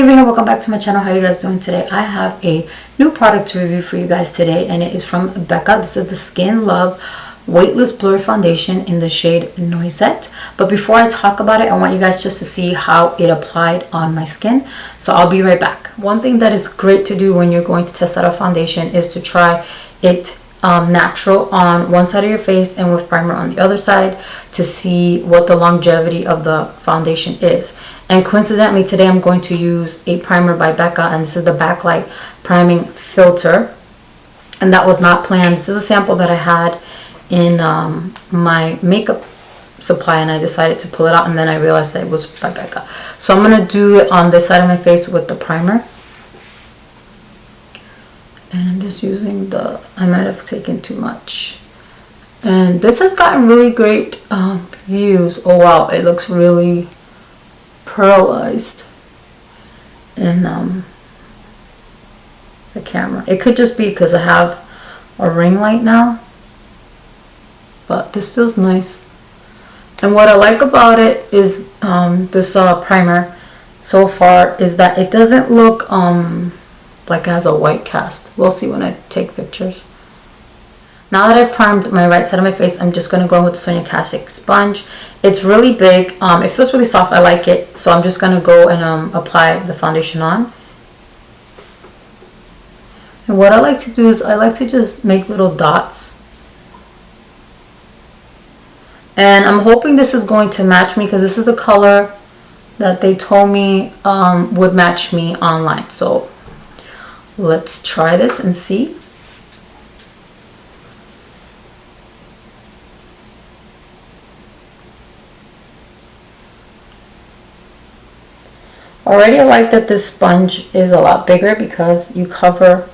baby, and welcome back to my channel. How are you guys doing today? I have a new product to review for you guys today, and it is from Becca. This is the Skin Love Weightless Blur Foundation in the shade Noisette. But before I talk about it, I want you guys just to see how it applied on my skin. So I'll be right back. One thing that is great to do when you're going to test out a foundation is to try it natural on one side of your face and with primer on the other side to see what the longevity of the foundation is. And coincidentally, today I'm going to use a primer by Becca, and this is the Backlight priming filter, and that was not planned. This is a sample that I had in my makeup supply, and I decided to pull it out, and then I realized that it was by Becca. So I'm going to do it on this side of my face with the primer. And I'm just using I might have taken too much. And this has gotten really great views. Oh wow, it looks really pearlized in the camera. It could just be because I have a ring light now, but this feels nice. And what I like about it is this primer so far is that it doesn't look like it has a white cast. We'll see when I take pictures. Now that I've primed my right side of my face, I'm just going to go in with the Sonia Kashuk sponge. It's really big. It feels really soft. I like it. So I'm just going to go and apply the foundation on. And what I like to do is I like to just make little dots. And I'm hoping this is going to match me because this is the color that they told me would match me online. So let's try this and see. Already I like that this sponge is a lot bigger because you cover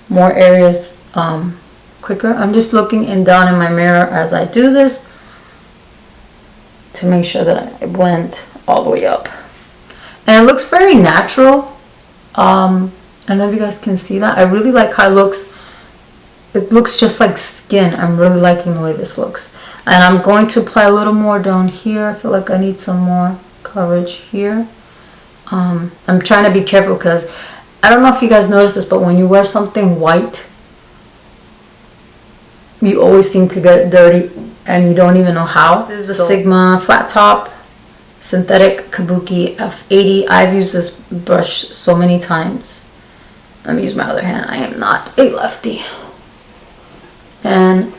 more areas quicker. I'm just looking down in my mirror as I do this to make sure that I blend all the way up. And it looks very natural. I don't know if you guys can see that. I really like how it looks. It looks just like skin. I'm really liking the way this looks. And I'm going to apply a little more down here. I feel like I need some more coverage here. I'm trying to be careful because I don't know if you guys notice this, but when you wear something white, you always seem to get it dirty and you don't even know how. This is the Sigma flat top synthetic Kabuki F80. I've used this brush so many times. Let me use my other hand. I am not a lefty. And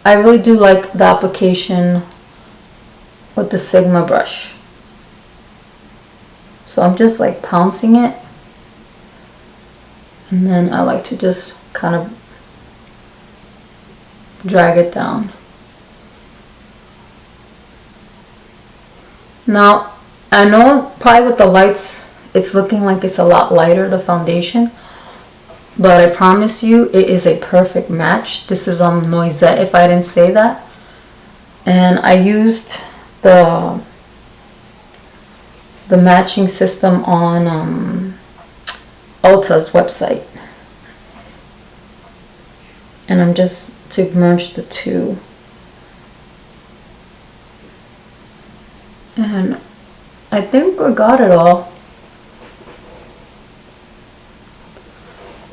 I really do like the application with the Sigma brush. So I'm just like pouncing it. And then I like to just kind of drag it down. Now, I know probably with the lights, it's looking like it's a lot lighter, the foundation. But I promise you, it is a perfect match. This is on Noisette, if I didn't say that. And I used the matching system on Ulta's website. And I'm just to merge the two. And I think I got it all.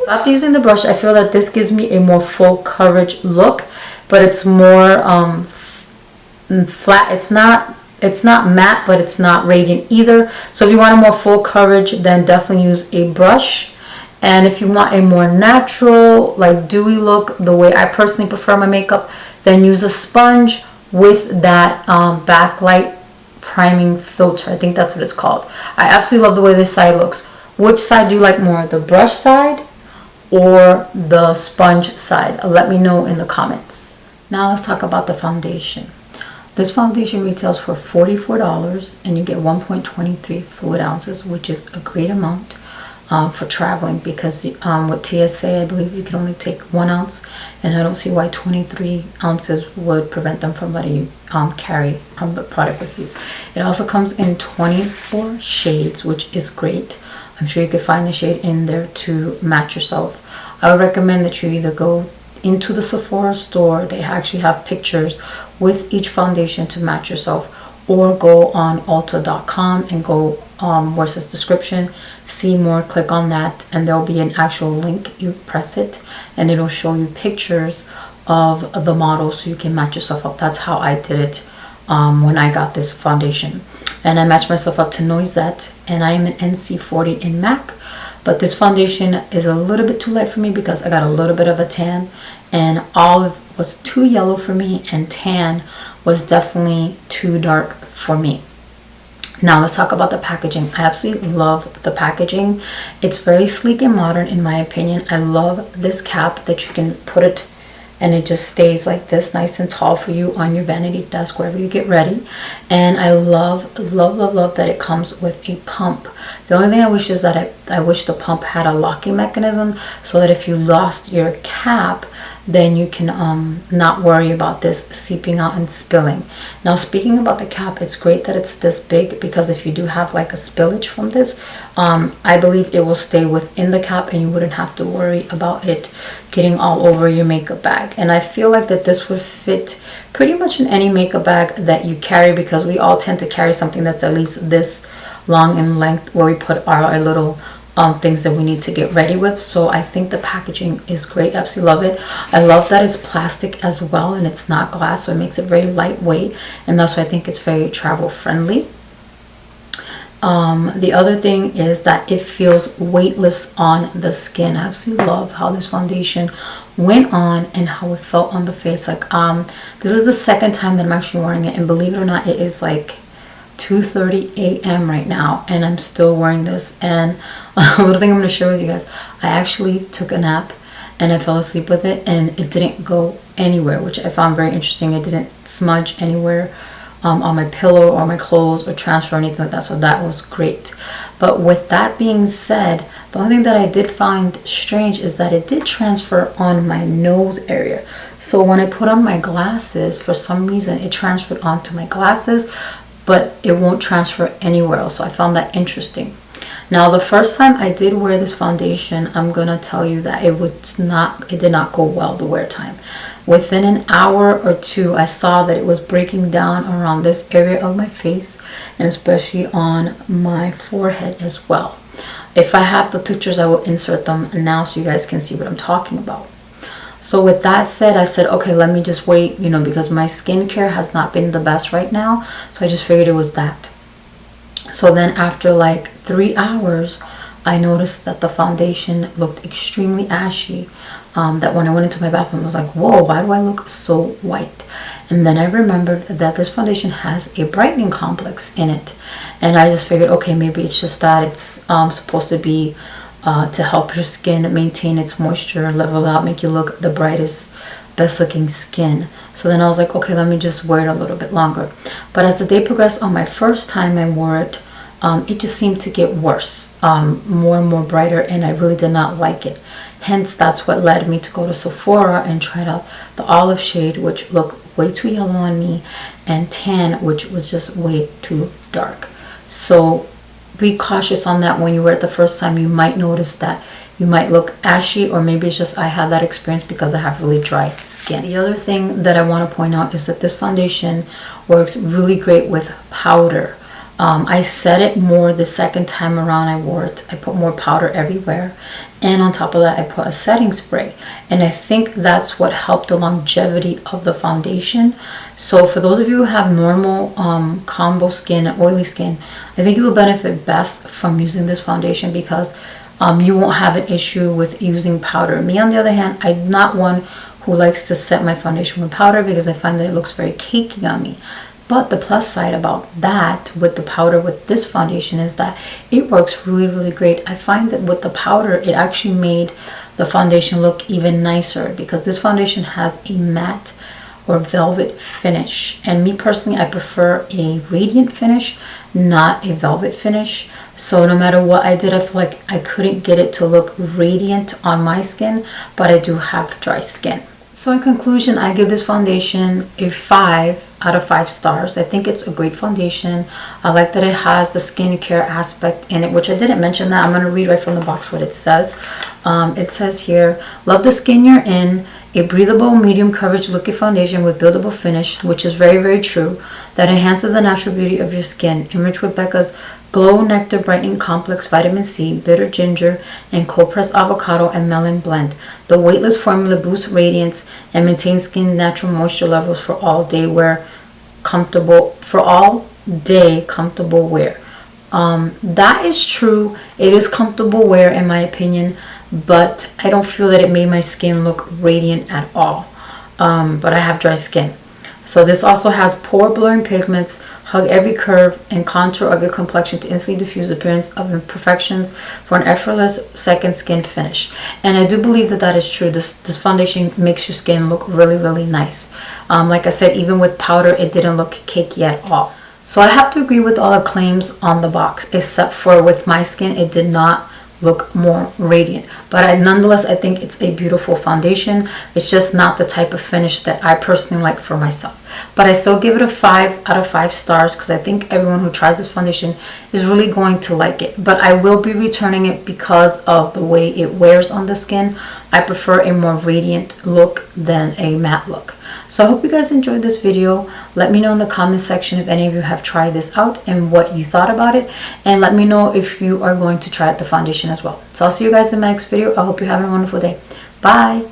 After using the brush, I feel that this gives me a more full coverage look, but it's more flat. It's not matte, but it's not radiant either. So if you want a more full coverage, then definitely use a brush. And if you want a more natural, like dewy look, the way I personally prefer my makeup, then use a sponge with that Backlight priming filter. I think that's what it's called. I absolutely love the way this side looks. Which side do you like more, the brush side or the sponge side? Let me know in the comments. Now let's talk about the foundation. This foundation retails for $44 and you get 1.23 fluid ounces, which is a great amount for traveling because with TSA, I believe you can only take 1 ounce, and I don't see why 23 ounces would prevent them from letting you carry the product with you. It also comes in 24 shades, which is great. I'm sure you could find the shade in there to match yourself. I would recommend that you either go into the Sephora store. They actually have pictures with each foundation to match yourself, or go on Ulta.com and go where it says description, see more, click on that, and there'll be an actual link. You press it and it'll show you pictures of the model so you can match yourself up. That's how I did it when I got this foundation. And I matched myself up to Noisette, and I am an NC40 in MAC, but this foundation is a little bit too light for me because I got a little bit of a tan, and olive was too yellow for me, and tan was definitely too dark for me. Now let's talk about the packaging. I absolutely love the packaging. It's very sleek and modern in my opinion. I love this cap that you can put it and it just stays like this, nice and tall for you on your vanity desk wherever you get ready. And I love that it comes with a pump. The only thing I wish is that I wish the pump had a locking mechanism so that if you lost your cap, then you can not worry about this seeping out and spilling. Now speaking about the cap, it's great that it's this big, because if you do have like a spillage from this, I believe it will stay within the cap and you wouldn't have to worry about it getting all over your makeup bag. And I feel like that this would fit pretty much in any makeup bag that you carry, because we all tend to carry something that's at least this long in length where we put our little things that we need to get ready with. So I think the packaging is great. Absolutely love it. I love that it's plastic as well and it's not glass, so it makes it very lightweight, and that's why I think it's very travel friendly. The other thing is that it feels weightless on the skin. I absolutely love how this foundation went on and how it felt on the face. Like this is the second time that I'm actually wearing it, and believe it or not, it is like 2:30 a.m. right now and I'm still wearing this. And a little thing I'm going to share with you guys, I actually took a nap and I fell asleep with it and it didn't go anywhere, which I found very interesting. It didn't smudge anywhere on my pillow or my clothes or transfer or anything like that, so that was great. But with that being said, the only thing that I did find strange is that it did transfer on my nose area. So when I put on my glasses, for some reason it transferred onto my glasses, but it won't transfer anywhere else. So I found that interesting. Now the first time I did wear this foundation, I'm gonna tell you that it did not go well the wear time. Within an hour or two, I saw that it was breaking down around this area of my face and especially on my forehead as well. If I have the pictures, I will insert them now so you guys can see what I'm talking about. So with that said, I said, okay, let me just wait, because my skincare has not been the best right now. So I just figured it was that. So then after like 3 hours, I noticed that the foundation looked extremely ashy. That when I went into my bathroom, I was like, whoa, why do I look so white? And then I remembered that this foundation has a brightening complex in it. And I just figured, okay, maybe it's just that it's supposed to be to help your skin maintain its moisture, level out, make you look the brightest, best looking skin. So then I was like, okay, let me just wear it a little bit longer. But as the day progressed, on my first time I wore it, it just seemed to get worse, more and more brighter, and I really did not like it. Hence, that's what led me to go to Sephora and try out the olive shade, which looked way too yellow on me, and tan, which was just way too dark. So be cautious on that. When you wear it the first time, you might notice that you might look ashy, or maybe it's just I had that experience because I have really dry skin. The other thing that I want to point out is that this foundation works really great with powder. I set it more the second time around I wore it. I put more powder everywhere, and on top of that I put a setting spray, and I think that's what helped the longevity of the foundation. So for those of you who have normal combo skin, oily skin, I think you will benefit best from using this foundation because you won't have an issue with using powder. Me, on the other hand, I'm not one who likes to set my foundation with powder because I find that it looks very cakey on me. But the plus side about that with the powder with this foundation is that it works really, really great. I find that with the powder, it actually made the foundation look even nicer because this foundation has a matte or velvet finish. And me personally, I prefer a radiant finish, not a velvet finish. So no matter what I did, I feel like I couldn't get it to look radiant on my skin, but I do have dry skin. So in conclusion, I give this foundation a 5 out of 5 stars. I think it's a great foundation. I like that it has the skincare aspect in it, which I didn't mention that. I'm going to read right from the box what it says. It says here, love the skin you're in. A breathable, medium coverage looking foundation with buildable finish, which is very, very true, that enhances the natural beauty of your skin. Enriched with Becca's Glow Nectar Brightening Complex Vitamin C, Bitter Ginger, and Cold Pressed Avocado and Melon Blend. The Weightless formula boosts radiance and maintains skin natural moisture levels for all day wear. Comfortable wear. That is true. It is comfortable wear in my opinion, but I don't feel that it made my skin look radiant at all. But I have dry skin. So this also has pore blurring pigments, hug every curve and contour of your complexion to instantly diffuse the appearance of imperfections for an effortless second skin finish. And I do believe that that is true. This foundation makes your skin look really, really nice. Like I said, even with powder, it didn't look cakey at all. So I have to agree with all the claims on the box, except for with my skin, it did not look more radiant. But nonetheless, I think it's a beautiful foundation. It's just not the type of finish that I personally like for myself. But I still give it a 5 out of 5 stars because I think everyone who tries this foundation is really going to like it. But I will be returning it because of the way it wears on the skin. I prefer a more radiant look than a matte look. So I hope you guys enjoyed this video. Let me know in the comment section if any of you have tried this out and what you thought about it. And let me know if you are going to try out the foundation as well. So I'll see you guys in my next video. I hope you're having a wonderful day. Bye.